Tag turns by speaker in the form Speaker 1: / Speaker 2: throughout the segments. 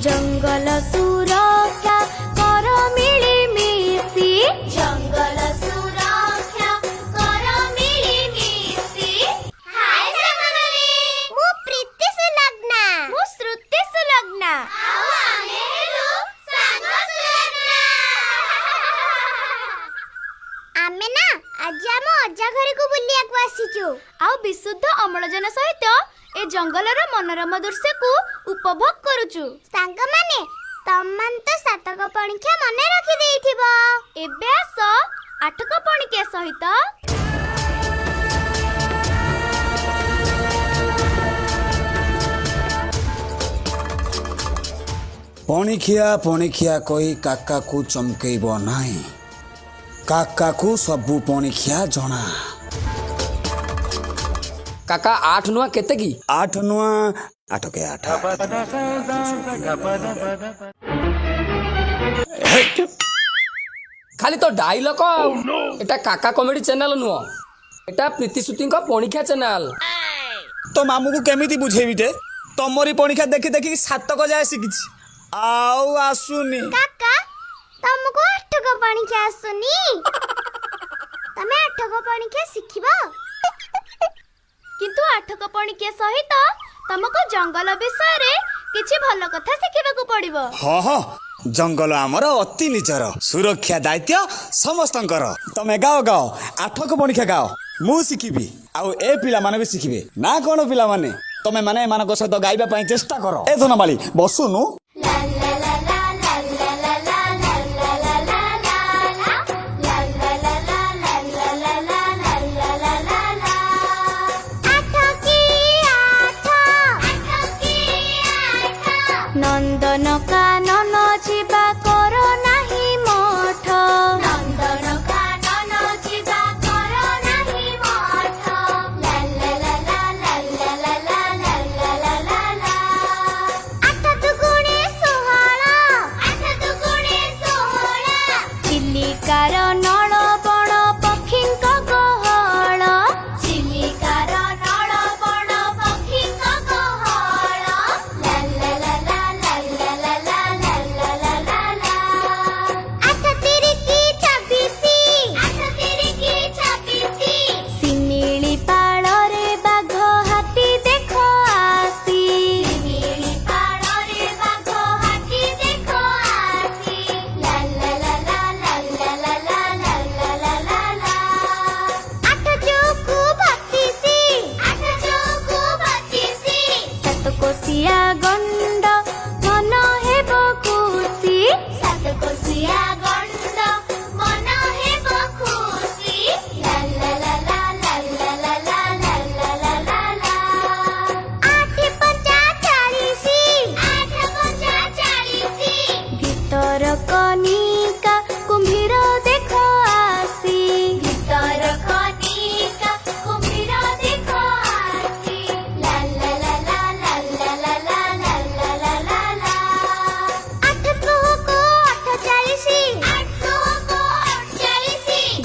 Speaker 1: जंगल सुरक्षा कर मिलिमिशि जंगल सुरक्षा कर मिलिमिशि। हाय साଙ୍ଗमाने मु प्रीति सुलग्ना मु श्रुति सुलग्ना आउ आमे हेलु सांग सुलग्ना। आमे ना आज हम अजा घरे को बुलिया को आसीचु आउ विशुद्ध अम्लजान सहित ए जंगलर मनोरम दृश्य को उपभोग करूचु। सांग माने तमन तो सातक पणिका मने रखी देइथिबो एबे आस आठक पणिका सहित
Speaker 2: पणिखिया कही काका को चमकेइबो नाही। काका को सबु पणिखिया जणा।
Speaker 3: काका 8 नुआ केते की
Speaker 2: 8 नुआ 8 के 8
Speaker 3: खाली तो डायलॉग एटा काका कॉमेडी चैनल नुआ एटा प्रीति सुती का पणिखिया चैनल।
Speaker 2: तो मामू को केमिति बुझेबी ते तमरी पणिखिया देखि देखि सातक जाय सिकिछि आउ आसुनी।
Speaker 1: काका तुमको आठक पणिका आसुनी तमे आठक पणिका सिखिबो किंतु आठक पणिका सहित तुमको जंगल विषय रे किछि भल कथा सिखिबाकू पड़िबो।
Speaker 2: हाँ हाँ जंगल आमर अति निचर सुरक्षा दायित्व समस्तंकर। तमे गाओ गाओ आठक पणिका गाओ मु सिखिबी आउ ए पिला माने भी सिखिबे ना कोन पिला माने तमे माने मानको सहित गाइबा पई चेष्टा करो। ए धनमाली बसुनु
Speaker 1: नंदन कानन जीवा करो नाही मठ नंदन कानन जीवा करो नाही मठ ला ला ला ला ला ला ला ला ला ला ला। आठ दुगुणे 16 चिलिकार नळबण पक्षींक गहळ चिलिकार नळबण पक्षींक गहळ ला ला ला गंड मन हेब खुशी सातकोशिया गंड मन हेब खुशी ला ला ला ला ला ला ला ला ला ला ला ला। 8 गीतर कनिका कुम्भीर देख आसी गीतर कनिका कुम्भीर देख आसी ला ला ला ला ला ला ला ला ला ला ला ला। 848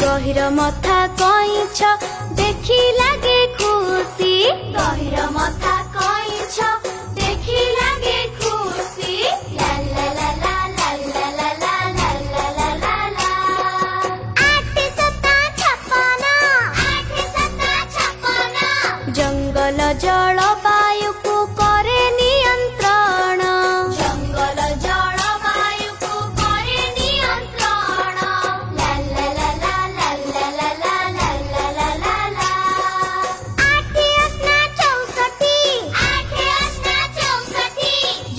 Speaker 1: गहिर मथा कइछ देखि लागे खुशी गहिर मथा कइछ देखि लागे खुशी ला ला ला ला ला ला ला ला ला ला ला ला। 8 जंगल जलवायु को करे नियंत्रण जंगल जलवायु को करे नियंत्रण ला ला ला ला ला ला ला ला ला ला ला ला। 8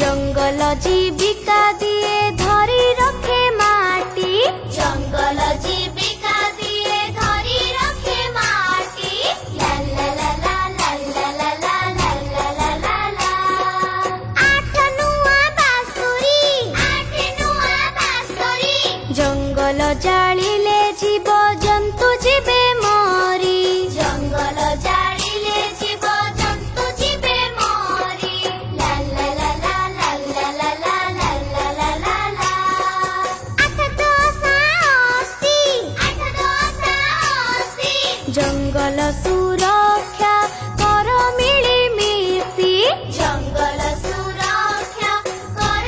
Speaker 1: जंगल जीविका दिए धरी रखे माटी जंगल जीविका दिए धरी रखे माटी ला ला ला ला ला ला ला ला ला ला ला ला। 8 नुआ बांसुरी जंगल जालिले जीव जंतु जीवे मरी जंगल जालिले जीव जंतु जीवे मरी ला ला ला ला ला ला ला ला ला ला ला ला। 8 जंगल सुरक्षा कर मिलिमिशि जंगल सुरक्षा कर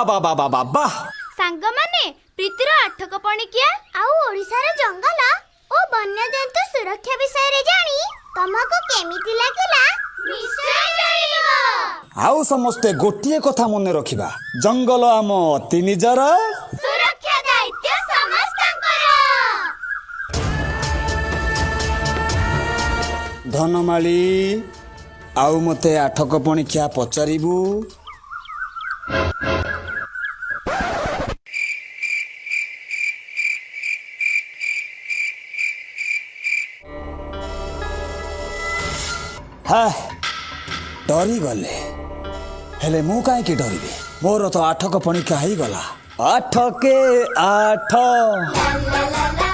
Speaker 2: ବାহ ବାହ ବାହ ବାହ ବାହ।
Speaker 1: ସାଙ୍ଗମାନେ ପ୍ରୀତିର ଆଠକ ପଣିକିଆ ଆଉ ଓଡ଼ିଶାର ଜଙ୍ଗଲ ଓ ବନ୍ୟଜନ୍ତୁ ସୁରକ୍ଷା ବିଷୟରେ ଜାଣି ତମକୁ କେମିତି ଲାଗିଲା ନିଶ୍ଚୟ ଜାଣିବ।
Speaker 2: ଆଉ ସମସ୍ତେ ଗୋଟିଏ କଥା ମନେ ରଖିବା, ଜଙ୍ଗଲ ଆମ ଅତି ନିଜର,
Speaker 1: ସୁରକ୍ଷା ଦାୟିତ୍ୱ ସମସ୍ତଙ୍କର।
Speaker 2: ଧନମାଳି ଆଉ ମତେ ଆଠକ ପଣିକିଆ ପଚାରିବୁ? ଡରିଗଲେ, ହେଲେ ମୁଁ କାହିଁକି ଡରିବି? ମୋର ତ ଆଠକ ପଣିକିଆ ହେଇଗଲା। ଆଠକେ ଆଠ।
Speaker 1: ଲା ଲା ଲା ଲା